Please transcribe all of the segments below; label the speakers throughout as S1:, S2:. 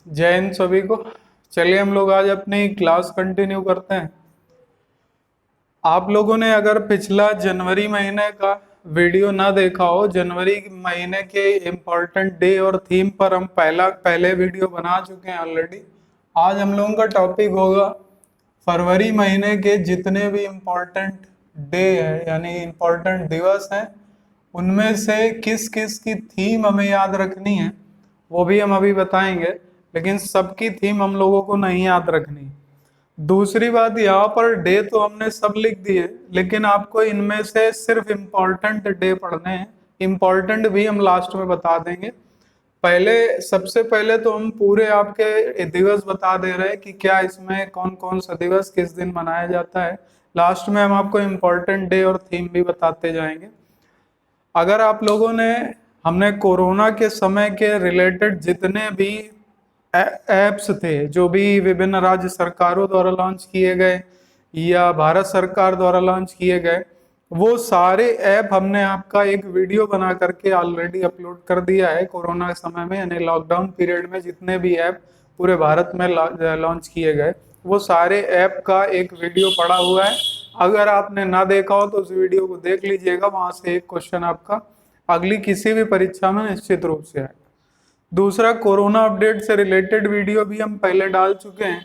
S1: जय हिंद सभी को। चलिए हम लोग आज अपनी क्लास कंटिन्यू करते हैं। आप लोगों ने अगर पिछला जनवरी महीने का वीडियो ना देखा हो, जनवरी महीने के इम्पोर्टेंट डे और थीम पर हम पहले वीडियो बना चुके हैं ऑलरेडी। आज हम लोगों का टॉपिक होगा फरवरी महीने के जितने भी इम्पोर्टेंट डे है यानी इम्पोर्टेंट दिवस हैं, उनमें से किस किस की थीम हमें याद रखनी है वो भी हम अभी बताएंगे। लेकिन सबकी थीम हम लोगों को नहीं याद रखनी। दूसरी बात, यहाँ पर डे तो हमने सब लिख दिए, लेकिन आपको इनमें से सिर्फ इम्पोर्टेंट डे पढ़ने हैं। इम्पोर्टेंट भी हम लास्ट में बता देंगे। पहले सबसे पहले तो हम पूरे आपके दिवस बता दे रहे हैं कि क्या इसमें कौन कौन सा दिवस किस दिन मनाया जाता है। लास्ट में हम आपको इम्पोर्टेंट डे और थीम भी बताते जाएंगे। अगर आप लोगों ने हमने कोरोना के समय के रिलेटेड जितने भी एप्स थे जो भी विभिन्न राज्य सरकारों द्वारा लॉन्च किए गए या भारत सरकार द्वारा लॉन्च किए गए, वो सारे ऐप हमने आपका एक वीडियो बना करके ऑलरेडी अपलोड कर दिया है। कोरोना के समय में यानी लॉकडाउन पीरियड में जितने भी ऐप पूरे भारत में लॉन्च किए गए, वो सारे ऐप का एक वीडियो पड़ा हुआ है। अगर आपने ना देखा हो तो उस वीडियो को देख लीजिएगा, वहां से एक क्वेश्चन आपका अगली किसी भी परीक्षा में निश्चित रूप से आएगा। दूसरा, कोरोना अपडेट से रिलेटेड वीडियो भी हम पहले डाल चुके हैं।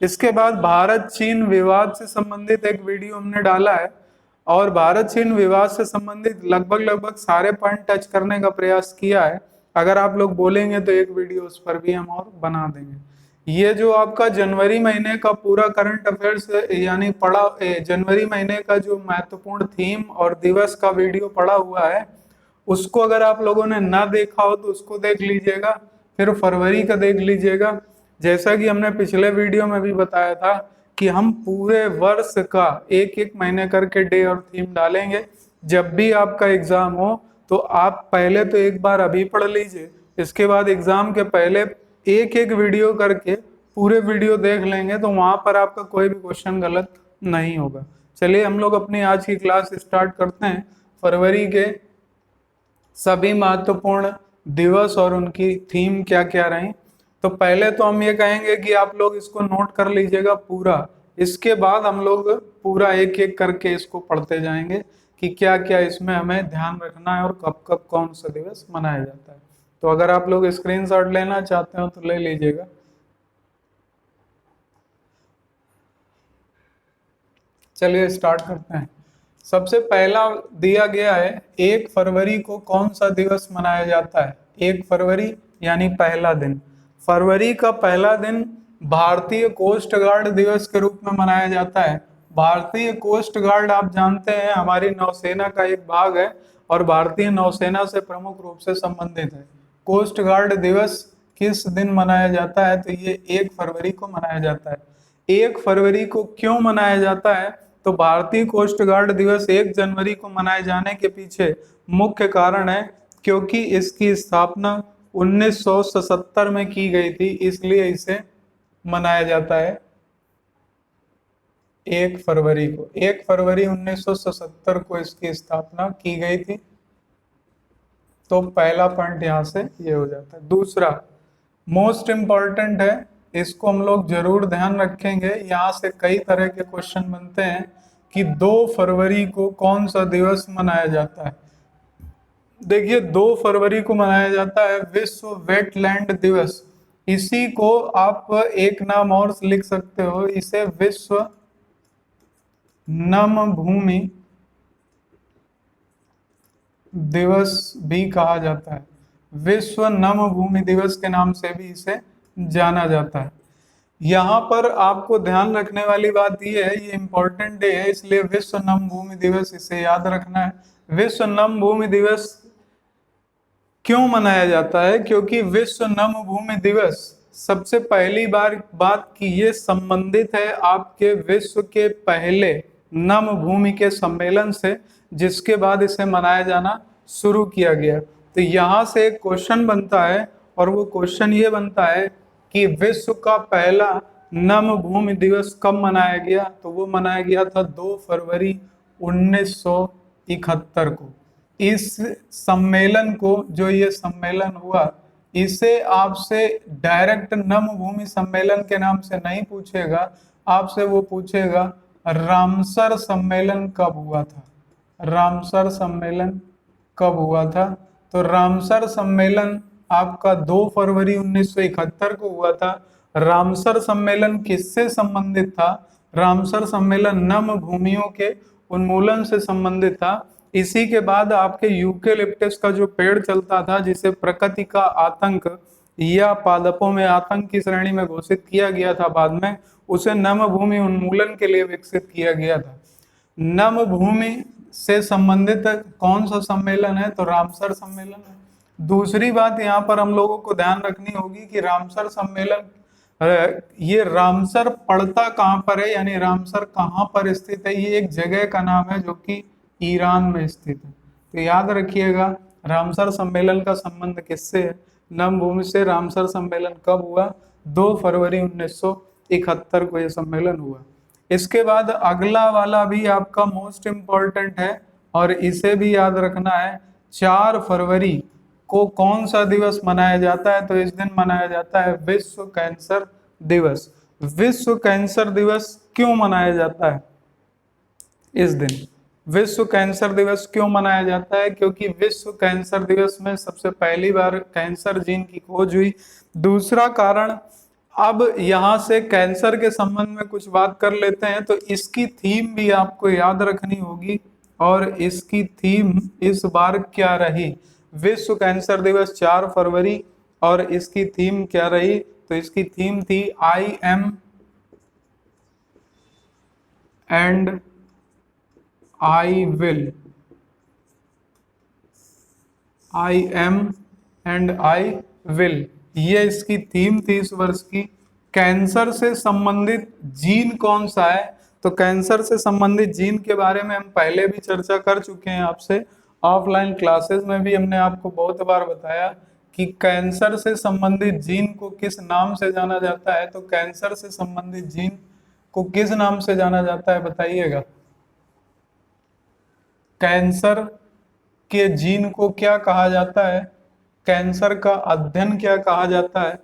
S1: इसके बाद भारत चीन विवाद से संबंधित एक वीडियो हमने डाला है और भारत चीन विवाद से संबंधित लगभग लगभग सारे पॉइंट टच करने का प्रयास किया है। अगर आप लोग बोलेंगे तो एक वीडियो उस पर भी हम और बना देंगे। ये जो आपका जनवरी महीने का पूरा करंट अफेयर्स यानी जनवरी महीने का जो महत्वपूर्ण थीम और दिवस का वीडियो पड़ा हुआ है, उसको अगर आप लोगों ने ना देखा हो तो उसको देख लीजिएगा, फिर फरवरी का देख लीजिएगा। जैसा कि हमने पिछले वीडियो में भी बताया था कि हम पूरे वर्ष का एक एक महीने करके डे और थीम डालेंगे। जब भी आपका एग्जाम हो तो आप पहले तो एक बार अभी पढ़ लीजिए, इसके बाद एग्जाम के पहले एक एक वीडियो करके पूरे वीडियो देख लेंगे तो वहां पर आपका कोई भी क्वेश्चन गलत नहीं होगा। चलिए हम लोग अपनी आज की क्लास स्टार्ट करते हैं। फरवरी के सभी महत्वपूर्ण दिवस और उनकी थीम क्या क्या रही। तो पहले तो हम ये कहेंगे कि आप लोग इसको नोट कर लीजिएगा पूरा, इसके बाद हम लोग पूरा एक एक करके इसको पढ़ते जाएंगे कि क्या क्या इसमें हमें ध्यान रखना है और कब कब कौन सा दिवस मनाया जाता है। तो अगर आप लोग स्क्रीनशॉट लेना चाहते हो तो ले लीजिएगा। चलिए स्टार्ट करते हैं। सबसे पहला दिया गया है 1 फरवरी को कौन सा दिवस मनाया जाता है। 1 फरवरी यानी पहला दिन। फरवरी का पहला दिन भारतीय कोस्ट गार्ड दिवस के रूप में मनाया जाता है। भारतीय कोस्ट गार्ड आप जानते हैं हमारी नौसेना का एक भाग है और भारतीय नौसेना से प्रमुख रूप से संबंधित है। कोस्ट गार्ड दिवस किस दिन मनाया जाता है? तो ये 1 फरवरी को मनाया जाता है। 1 फरवरी को क्यों मनाया जाता है? तो भारतीय कोस्ट गार्ड दिवस 1 जनवरी को मनाए जाने के पीछे मुख्य कारण है क्योंकि इसकी स्थापना 1977 में की गई थी, इसलिए इसे मनाया जाता है 1 फरवरी को। 1 फरवरी 1977 को इसकी स्थापना की गई थी। तो पहला पॉइंट यहां से ये हो जाता है। दूसरा मोस्ट इम्पॉर्टेंट है, इसको हम लोग जरूर ध्यान रखेंगे। यहाँ से कई तरह के क्वेश्चन बनते हैं कि 2 फरवरी को कौन सा दिवस मनाया जाता है। देखिए 2 फरवरी को मनाया जाता है विश्व वेटलैंड दिवस। इसी को आप एक नाम और लिख सकते हो, इसे विश्व नम भूमि दिवस भी कहा जाता है। विश्व नम भूमि दिवस के नाम से भी इसे जाना जाता है। यहाँ पर आपको ध्यान रखने वाली बात यह है, ये इंपॉर्टेंट डे है इसलिए विश्व नम भूमि दिवस इसे याद रखना है। विश्व नम भूमि दिवस क्यों मनाया जाता है? क्योंकि विश्व नम भूमि दिवस सबसे पहली बार बात की ये संबंधित है आपके विश्व के पहले नम भूमि के सम्मेलन से, जिसके बाद इसे मनाया जाना शुरू किया गया। तो यहाँ से एक क्वेश्चन बनता है और वो क्वेश्चन ये बनता है कि विश्व का पहला नम भूमि दिवस कब मनाया गया? तो वो मनाया गया था 2 फरवरी 1971 को। इस सम्मेलन को, जो ये सम्मेलन हुआ, इसे आपसे डायरेक्ट नम भूमि सम्मेलन के नाम से नहीं पूछेगा, आपसे वो पूछेगा रामसर सम्मेलन कब हुआ था। रामसर सम्मेलन कब हुआ था? तो रामसर सम्मेलन आपका 2 फरवरी 1971 को हुआ था। रामसर सम्मेलन किससे संबंधित था? रामसर सम्मेलन नम भूमियों के उन्मूलन से संबंधित था। इसी के बाद आपके यूकेलिप्टस का जो पेड़ चलता था, जिसे प्रकृति का आतंक या पादपों में आतंक की श्रेणी में घोषित किया गया था बाद में, उसे नम भूमि उन्मूलन के लिए विकसित किया गया था। नम भूमि से संबंधित कौन सा सम्मेलन है? तो रामसर सम्मेलन है। दूसरी बात यहाँ पर हम लोगों को ध्यान रखनी होगी कि रामसर सम्मेलन, ये रामसर पड़ता कहाँ पर है, यानी रामसर कहाँ पर स्थित है? ये एक जगह का नाम है जो कि ईरान में स्थित है। तो याद रखिएगा रामसर सम्मेलन का संबंध किससे है? नम भूमि से। रामसर सम्मेलन कब हुआ? 2 फरवरी 1971 को यह सम्मेलन हुआ। इसके बाद अगला वाला भी आपका मोस्ट इम्पोर्टेंट है और इसे भी याद रखना है। 4 फरवरी को कौन सा दिवस मनाया जाता है? तो इस दिन मनाया जाता है विश्व कैंसर दिवस। विश्व कैंसर दिवस क्यों मनाया जाता है इस दिन? विश्व कैंसर दिवस क्यों मनाया जाता है? क्योंकि विश्व कैंसर दिवस में सबसे पहली बार कैंसर जीन की खोज हुई। दूसरा कारण, अब यहाँ से कैंसर के संबंध में कुछ बात कर लेते हैं। तो इसकी थीम भी आपको याद रखनी होगी, और इसकी थीम इस बार क्या रही? विश्व कैंसर दिवस 4 फरवरी, और इसकी थीम क्या रही? तो इसकी थीम थी I am and I will. I am and I will, ये इसकी थीम थी इस वर्ष की। कैंसर से संबंधित जीन कौन सा है? तो कैंसर से संबंधित जीन के बारे में हम पहले भी चर्चा कर चुके हैं आपसे। ऑफलाइन क्लासेस में भी हमने आपको बहुत बार बताया कि कैंसर से संबंधित जीन को किस नाम से जाना जाता है। तो कैंसर से संबंधित जीन को किस नाम से जाना जाता है बताइएगा? कैंसर के जीन को क्या कहा जाता है? कैंसर का अध्ययन क्या कहा जाता है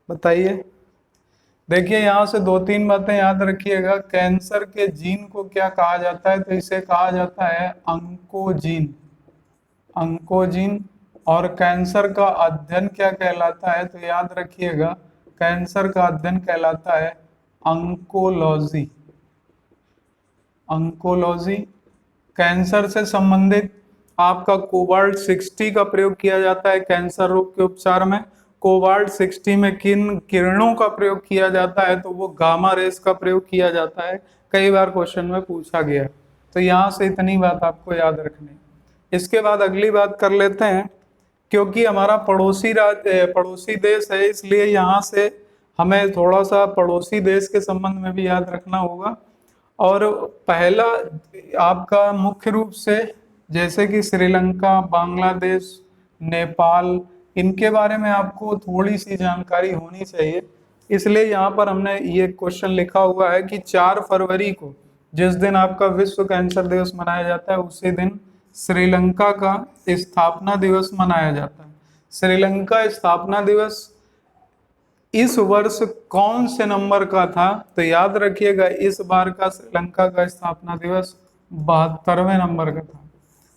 S1: बताइए? देखिए यहाँ से 2-3 बातें याद रखिएगा। कैंसर के जीन को क्या कहा जाता है? तो इसे कहा जाता है अंकोजीन। अंकोजीन। और कैंसर का अध्ययन क्या कहलाता है? तो याद रखिएगा कैंसर का अध्ययन कहलाता है अंकोलॉजी। अंकोलॉजी। कैंसर से संबंधित आपका कोबाल्ट 60 का प्रयोग किया जाता है कैंसर रोग के उपचार में। कोबाल्ट 60 में किन किरणों का प्रयोग किया जाता है? तो वो गामा रेस का प्रयोग किया जाता है। कई बार क्वेश्चन में पूछा गया। तो यहाँ से इतनी बात आपको याद रखनी। इसके बाद अगली बात कर लेते हैं। क्योंकि हमारा पड़ोसी देश है, इसलिए यहाँ से हमें थोड़ा सा पड़ोसी देश के संबंध में भी याद रखना होगा। और पहला आपका मुख्य रूप से जैसे कि श्रीलंका, बांग्लादेश, नेपाल, इनके बारे में आपको थोड़ी सी जानकारी होनी चाहिए। इसलिए यहाँ पर हमने ये क्वेश्चन लिखा हुआ है कि 4 फरवरी को जिस दिन आपका विश्व कैंसर दिवस मनाया जाता है, उसी दिन श्रीलंका का स्थापना दिवस मनाया जाता है। श्रीलंका स्थापना दिवस इस वर्ष कौन से नंबर का था? तो याद रखिएगा इस बार का श्रीलंका का स्थापना दिवस 72वें नंबर का था।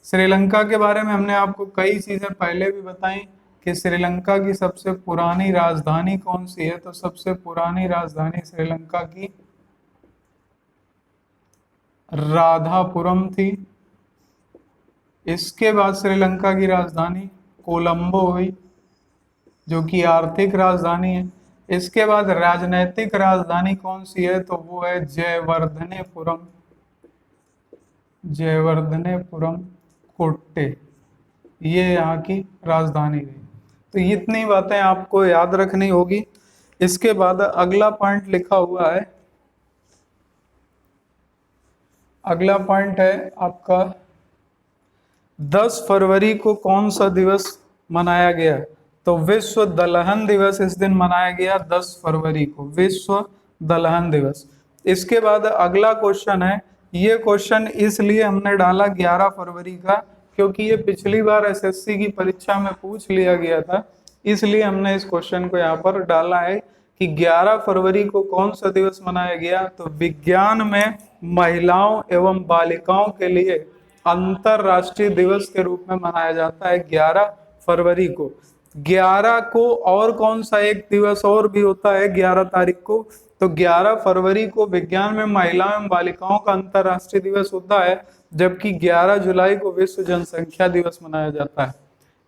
S1: श्रीलंका के बारे में हमने आपको कई चीजें पहले भी बताई कि श्रीलंका की सबसे पुरानी राजधानी कौन सी है? तो सबसे पुरानी राजधानी श्रीलंका की राधापुरम थी। इसके बाद श्रीलंका की राजधानी कोलंबो हुई, जो कि आर्थिक राजधानी है। इसके बाद राजनैतिक राजधानी कौन सी है? तो वो है जयवर्धनेपुरम। जयवर्धनेपुरम कोट्टे, ये यहाँ की राजधानी रही। तो इतनी बातें आपको याद रखनी होगी। इसके बाद अगला पॉइंट लिखा हुआ है। अगला पॉइंट है आपका 10 फरवरी को कौन सा दिवस मनाया गया? तो विश्व दलहन दिवस इस दिन मनाया गया 10 फरवरी को, विश्व दलहन दिवस। इसके बाद अगला क्वेश्चन है, ये क्वेश्चन इसलिए हमने डाला 11 फरवरी का क्योंकि ये पिछली बार एसएससी की परीक्षा में पूछ लिया गया था इसलिए हमने इस क्वेश्चन को यहाँ पर डाला है कि 11 फरवरी को कौन सा दिवस मनाया गया। तो विज्ञान में महिलाओं एवं बालिकाओं के लिए अंतरराष्ट्रीय दिवस के रूप में मनाया जाता है 11 फरवरी को। 11 को और कौन सा एक दिवस और भी होता है 11 तारीख को, तो 11 फरवरी को विज्ञान में महिलाओं एवं बालिकाओं का अंतरराष्ट्रीय दिवस होता है, जबकि 11 जुलाई को विश्व जनसंख्या दिवस मनाया जाता है।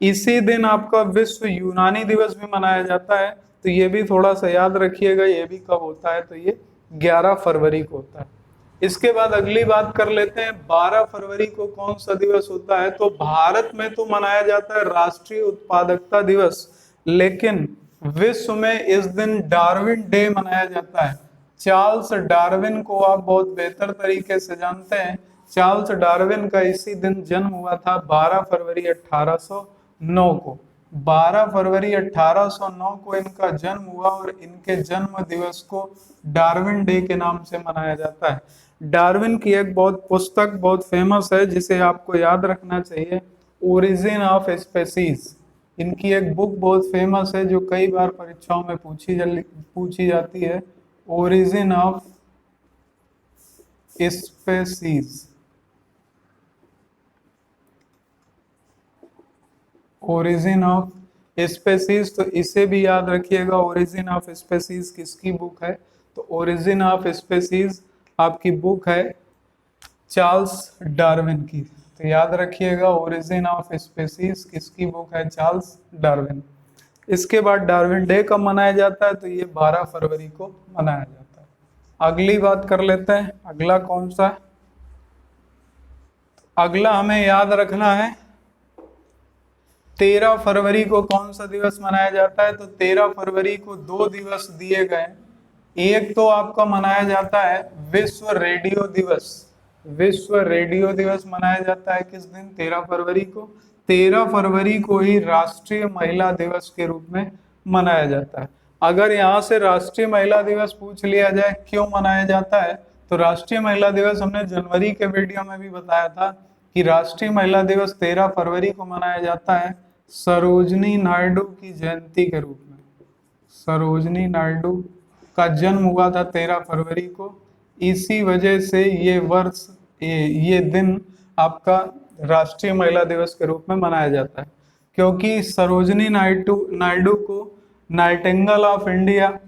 S1: इसी दिन आपका विश्व यूनानी दिवस भी मनाया जाता है, तो ये भी थोड़ा सा याद रखिएगा, ये भी कब होता है, तो ये 11 फरवरी को होता है। इसके बाद अगली बात कर लेते हैं 12 फरवरी को कौन सा दिवस होता है। तो भारत में तो मनाया जाता है राष्ट्रीय उत्पादकता दिवस, लेकिन विश्व में इस दिन डार्विन डे मनाया जाता है। चार्ल्स डार्विन को आप बहुत बेहतर तरीके से जानते हैं। चार्ल्स डार्विन का इसी दिन जन्म हुआ था 12 फरवरी 1809 को। 12 फरवरी 1809 को इनका जन्म हुआ और इनके जन्म दिवस को डार्विन डे के नाम से मनाया जाता है। डार्विन की एक पुस्तक बहुत फेमस है जिसे आपको याद रखना चाहिए, ओरिजिन ऑफ स्पेसीज। इनकी एक बुक बहुत फेमस है जो कई बार परीक्षाओं में पूछी जाती है, origin of species. Origin of species, तो इसे भी याद रखिएगा। ओरिजिन ऑफ स्पेसीज किसकी बुक है, तो ओरिजिन ऑफ स्पेसीज आपकी बुक है चार्ल्स डार्विन की, तो याद रखिएगा ओरिजिन ऑफ स्पेसीज किसकी बुक है, चार्ल्स डार्विन। इसके बाद डार्विन डे कब मनाया जाता है, तो ये 12 फरवरी को मनाया जाता है। अगली बात कर लेते हैं, अगला कौन सा है। अगला हमें याद रखना है 13 फरवरी को कौन सा दिवस मनाया जाता है। तो 13 फरवरी को 2 दिवस दिए गए। एक तो आपका मनाया जाता है विश्व रेडियो दिवस। विश्व रेडियो दिवस मनाया जाता है किस दिन, 13 फरवरी को। 13 फरवरी को ही राष्ट्रीय महिला दिवस के रूप में मनाया जाता है। अगर यहाँ से राष्ट्रीय महिला दिवस पूछ लिया जाए क्यों मनाया जाता है, तो राष्ट्रीय महिला दिवस हमने जनवरी के वीडियो में भी बताया था कि राष्ट्रीय महिला दिवस 13 फरवरी को मनाया जाता है सरोजनी नायडू की जयंती के रूप में। सरोजनी नायडू का जन्म हुआ था 13 फरवरी को, इसी वजह से ये दिन आपका राष्ट्रीय महिला दिवस के रूप में मनाया जाता है, क्योंकि सरोजनी नायडू को नाइटिंगेल ऑफ इंडिया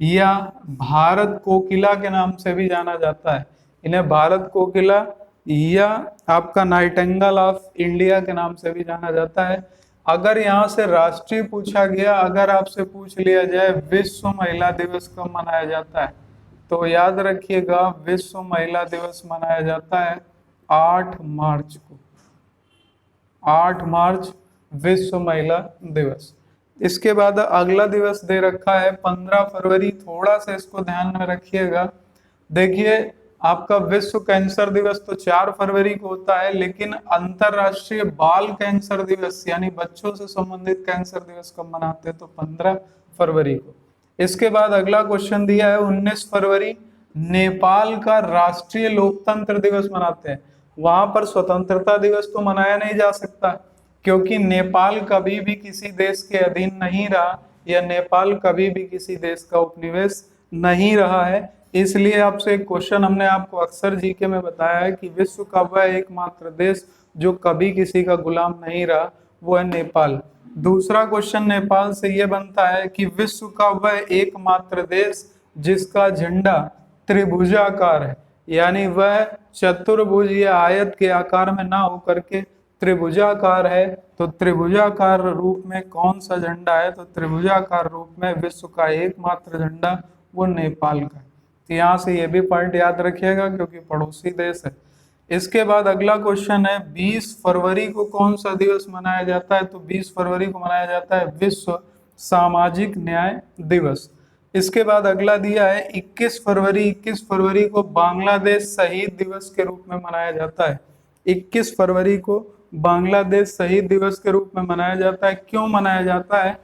S1: या भारत कोकिला के नाम से भी जाना जाता है। इन्हें भारत कोकिला या आपका नाइटिंगेल ऑफ इंडिया के नाम से भी जाना जाता है। अगर यहाँ से राष्ट्रीय पूछा गया, अगर आपसे पूछ लिया जाए विश्व महिला दिवस कब मनाया जाता है, तो याद रखिएगा विश्व महिला दिवस मनाया जाता है 8 मार्च को। 8 मार्च विश्व महिला दिवस। इसके बाद अगला दिवस दे रखा है 15 फरवरी। थोड़ा सा इसको ध्यान में रखिएगा। देखिए आपका विश्व कैंसर दिवस तो 4 फरवरी को होता है, लेकिन अंतरराष्ट्रीय बाल कैंसर दिवस यानी बच्चों से संबंधित कैंसर दिवस कब मनाते हैं, तो 15 फरवरी को। इसके बाद अगला क्वेश्चन दिया है 19 फरवरी नेपाल का राष्ट्रीय लोकतंत्र दिवस मनाते हैं। वहां पर स्वतंत्रता दिवस तो मनाया नहीं जा सकता, क्योंकि नेपाल कभी भी किसी देश के अधीन नहीं रहा या नेपाल कभी भी किसी देश का उपनिवेश नहीं रहा है। इसलिए आपसे एक क्वेश्चन हमने आपको अक्सर जीके में बताया है कि विश्व का वह एकमात्र देश जो कभी किसी का गुलाम नहीं रहा, वो है नेपाल। दूसरा क्वेश्चन नेपाल से ये बनता है कि विश्व का वह एकमात्र देश जिसका झंडा त्रिभुजाकार है, यानी वह चतुर्भुज या आयत के आकार में ना होकर के त्रिभुजाकार है। तो त्रिभुजाकार रूप में कौन सा झंडा है, तो त्रिभुजाकार रूप में विश्व का एकमात्र झंडा वो नेपाल का है। तो यहाँ से ये भी पॉइंट याद रखिएगा क्योंकि पड़ोसी देश है। इसके बाद अगला क्वेश्चन है 20 फरवरी को कौन सा दिवस मनाया जाता है, तो 20 फरवरी को मनाया जाता है विश्व सामाजिक न्याय दिवस। इसके बाद अगला दिया है 21 फरवरी। 21 फरवरी को बांग्लादेश शहीद दिवस के रूप में मनाया जाता है। 21 फरवरी को बांग्लादेश शहीद दिवस के रूप में मनाया जाता है। क्यों मनाया जाता है,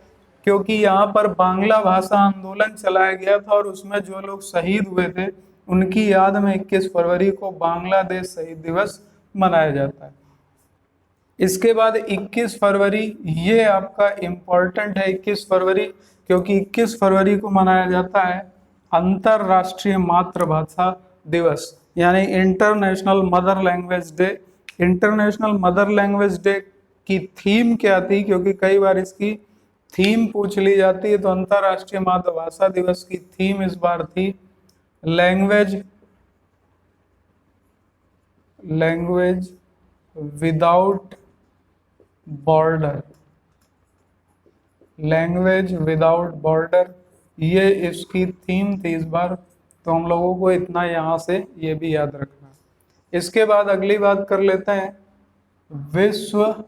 S1: क्योंकि यहाँ पर बांग्ला भाषा आंदोलन चलाया गया था और उसमें जो लोग शहीद हुए थे उनकी याद में 21 फरवरी को बांग्लादेश शहीद दिवस मनाया जाता है। इसके बाद 21 फरवरी, ये आपका इम्पोर्टेंट है 21 फरवरी, क्योंकि 21 फरवरी को मनाया जाता है अंतरराष्ट्रीय मातृभाषा दिवस, यानी international mother language day. International mother language day की थीम क्या थी, क्योंकि कई बार इसकी थीम पूछ ली जाती है, तो अंतरराष्ट्रीय मातृभाषा दिवस की थीम इस बार थी language language without border. Language without border, ये इसकी थीम थी इस बार, तो हम लोगों को इतना यहाँ से ये भी याद रखना है। इसके बाद अगली बात कर लेते हैं, विश्व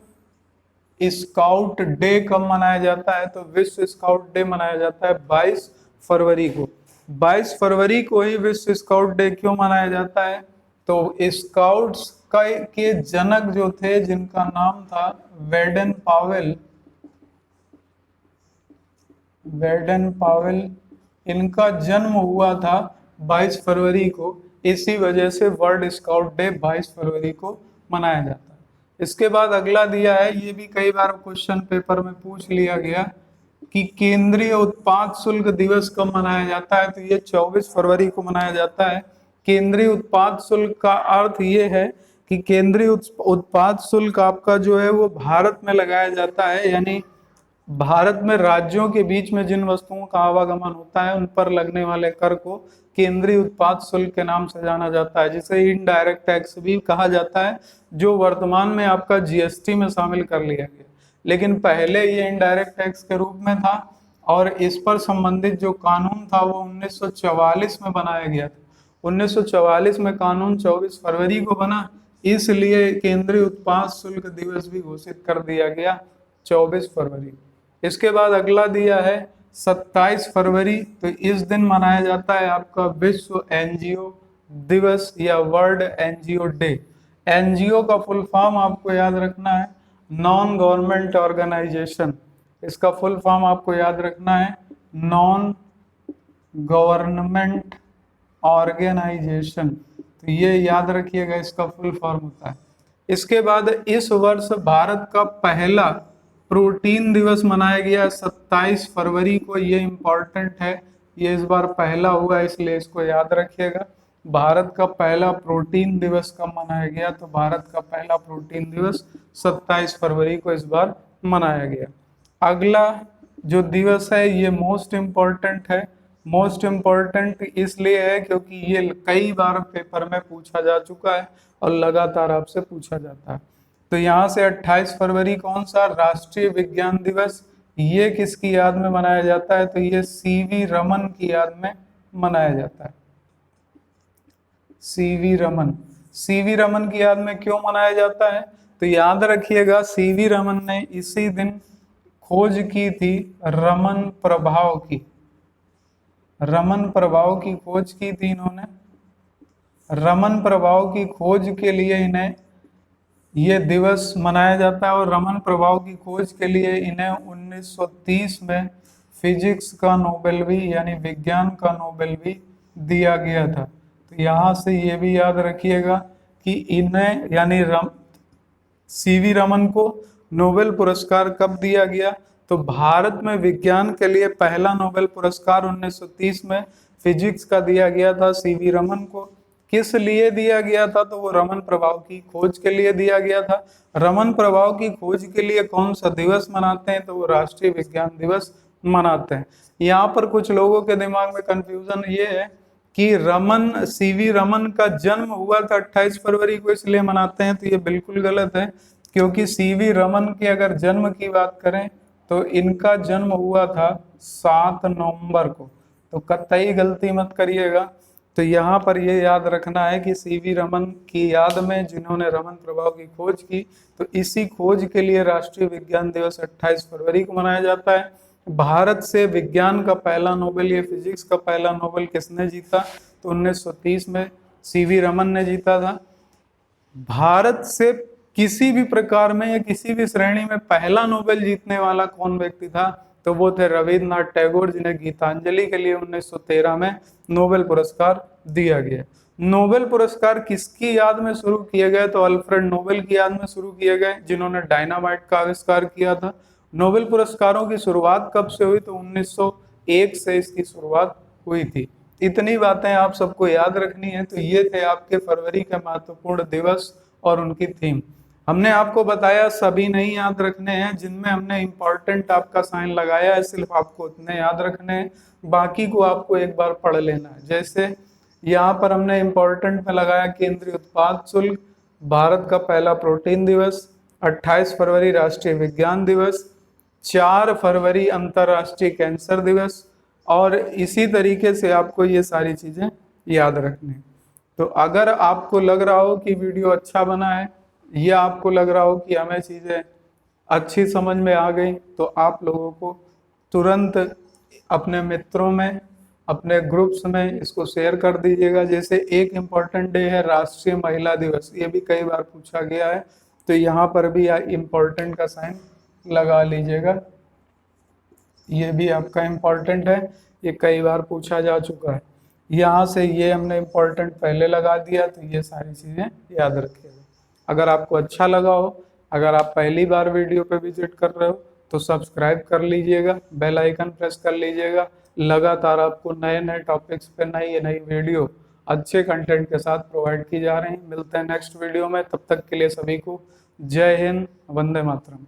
S1: स्काउट डे कब मनाया जाता है। तो विश्व स्काउट डे मनाया जाता है 22 फरवरी को। 22 फरवरी को ही विश्व स्काउट डे क्यों मनाया जाता है, तो स्काउट्स का के जनक जो थे, जिनका नाम था वेडन पावेल, वेडन पावेल, इनका जन्म हुआ था 22 फरवरी को। इसी वजह से वर्ल्ड स्काउट डे 22 फरवरी को मनाया जाता है। इसके बाद अगला दिया है, ये भी कई बार क्वेश्चन पेपर में पूछ लिया गया कि केंद्रीय उत्पाद शुल्क दिवस कब मनाया जाता है। तो ये 24 फरवरी को मनाया जाता है। केंद्रीय उत्पाद शुल्क का अर्थ ये है कि केंद्रीय उत्पाद शुल्क आपका जो है वो भारत में लगाया जाता है, यानी भारत में राज्यों के बीच में जिन वस्तुओं का आवागमन होता है उन पर लगने वाले कर को केंद्रीय उत्पाद शुल्क के नाम से जाना जाता है, जिसे इनडायरेक्ट टैक्स भी कहा जाता है, जो वर्तमान में आपका जीएसटी में शामिल कर लिया गया। लेकिन पहले ये इनडायरेक्ट टैक्स के रूप में था, और इस पर संबंधित जो कानून था वो 1944 में बनाया गया था। 1944 में कानून 24 फरवरी को बना, इसलिए केंद्रीय उत्पाद शुल्क दिवस भी घोषित कर दिया गया 24 फरवरी। इसके बाद अगला दिया है 27 फरवरी, तो इस दिन मनाया जाता है आपका विश्व एनजीओ दिवस या वर्ल्ड एनजीओ डे। एनजीओ का फुल फॉर्म आपको याद रखना है नॉन गवर्नमेंट ऑर्गेनाइजेशन। इसका फुल फॉर्म आपको याद रखना है नॉन गवर्नमेंट ऑर्गेनाइजेशन, तो ये याद रखिएगा, इसका फुल फॉर्म होता है। इसके बाद इस वर्ष भारत का पहला प्रोटीन दिवस मनाया गया 27 फरवरी को। ये इम्पोर्टेंट है, ये इस बार पहला हुआ, इसलिए इसको याद रखिएगा। भारत का पहला प्रोटीन दिवस कब मनाया गया, तो भारत का पहला प्रोटीन दिवस 27 फरवरी को इस बार मनाया गया। अगला जो दिवस है ये मोस्ट इम्पोर्टेंट है। मोस्ट इम्पोर्टेंट इसलिए है क्योंकि ये कई बार पेपर में पूछा जा चुका है और लगातार आपसे पूछा जाता है। तो यहाँ से 28 फरवरी कौन सा, राष्ट्रीय विज्ञान दिवस, ये किसकी याद में मनाया जाता है, तो ये सीवी रमन की याद में मनाया जाता है। सीवी रमन, सीवी रमन की याद में क्यों मनाया जाता है, तो याद रखिएगा सीवी रमन ने इसी दिन खोज की थी रमन प्रभाव की। रमन प्रभाव की खोज की थी इन्होंने। रमन प्रभाव की खोज के लिए इन्हें ये दिवस मनाया जाता है, और रमन प्रभाव की खोज के लिए इन्हें 1930 में फिजिक्स का नोबेल भी, यानी विज्ञान का नोबेल भी दिया गया था। तो यहाँ से ये भी याद रखिएगा कि इन्हें यानी सीवी रमन को नोबेल पुरस्कार कब दिया गया, तो भारत में विज्ञान के लिए पहला नोबेल पुरस्कार 1930 में फिजिक्स का दिया गया था सीवी रमन को। किस लिए दिया गया था, तो वो रमन प्रभाव की खोज के लिए दिया गया था। रमन प्रभाव की खोज के लिए कौन सा दिवस मनाते हैं, तो वो राष्ट्रीय विज्ञान दिवस मनाते हैं। यहाँ पर कुछ लोगों के दिमाग में कंफ्यूजन ये है कि रमन, सीवी रमन का जन्म हुआ था 28 फरवरी को इसलिए मनाते हैं, तो ये बिल्कुल गलत है। क्योंकि सीवी रमन के अगर जन्म की बात करें तो इनका जन्म हुआ था 7 नवंबर को, तो कतई गलती मत करिएगा। तो यहाँ पर ये याद रखना है कि सीवी रमन की याद में जिन्होंने रमन प्रभाव की खोज की, तो इसी खोज के लिए राष्ट्रीय विज्ञान दिवस 28 फरवरी को मनाया जाता है। भारत से विज्ञान का पहला नोबेल या फिजिक्स का पहला नोबेल किसने जीता, तो 1930 में सीवी रमन ने जीता था। भारत से किसी भी प्रकार में या किसी भी श्रेणी में पहला नोबेल जीतने वाला कौन व्यक्ति था, तो वो थे रविन्द्रनाथ टैगोर, जिन्हें गीतांजलि के लिए 1913 में नोबेल पुरस्कार दिया गया। नोबेल पुरस्कार किसकी याद में शुरू किए गए? तो अल्फ्रेड नोबेल की याद में शुरू किए गए, जिन्होंने डायनामाइट का आविष्कार किया था। नोबेल पुरस्कारों की शुरुआत कब से हुई? तो 1901 से इसकी शुरुआत हुई थी। इतनी बातें आप सबको याद रखनी है। तो ये थे आपके फरवरी के महत्वपूर्ण दिवस और उनकी थीम। हमने आपको बताया सभी नहीं याद रखने हैं, जिनमें हमने इम्पोर्टेंट आपका साइन लगाया है सिर्फ आपको उतने याद रखने हैं, बाकी को आपको एक बार पढ़ लेना है। जैसे यहाँ पर हमने इम्पोर्टेंट में लगाया केंद्रीय उत्पाद शुल्क, भारत का पहला प्रोटीन दिवस, 28 फरवरी राष्ट्रीय विज्ञान दिवस, 4 फरवरी अंतर्राष्ट्रीय कैंसर दिवस, और इसी तरीके से आपको ये सारी चीजें याद रखनी है। तो अगर आपको लग रहा हो कि वीडियो अच्छा बना है, या आपको लग रहा हो कि हमें चीजें अच्छी समझ में आ गई, तो आप लोगों को तुरंत अपने मित्रों में, अपने ग्रुप्स में इसको शेयर कर दीजिएगा। जैसे एक इम्पॉर्टेंट डे है राष्ट्रीय महिला दिवस, ये भी कई बार पूछा गया है, तो यहाँ पर भी इम्पोर्टेंट का साइन लगा लीजिएगा। ये भी आपका इम्पोर्टेंट है, ये कई बार पूछा जा चुका है। यहाँ से ये हमने इम्पोर्टेंट पहले लगा दिया, तो ये सारी चीज़ें याद रखिएगा। अगर आपको अच्छा लगा हो, अगर आप पहली बार वीडियो पे विजिट कर रहे हो, तो सब्सक्राइब कर लीजिएगा, बेल आइकन प्रेस कर लीजिएगा। लगातार आपको नए नए टॉपिक्स पे नई नई वीडियो अच्छे कंटेंट के साथ प्रोवाइड की जा रही हैं। मिलते हैं नेक्स्ट वीडियो में, तब तक के लिए सभी को जय हिंद, वंदे मातरम।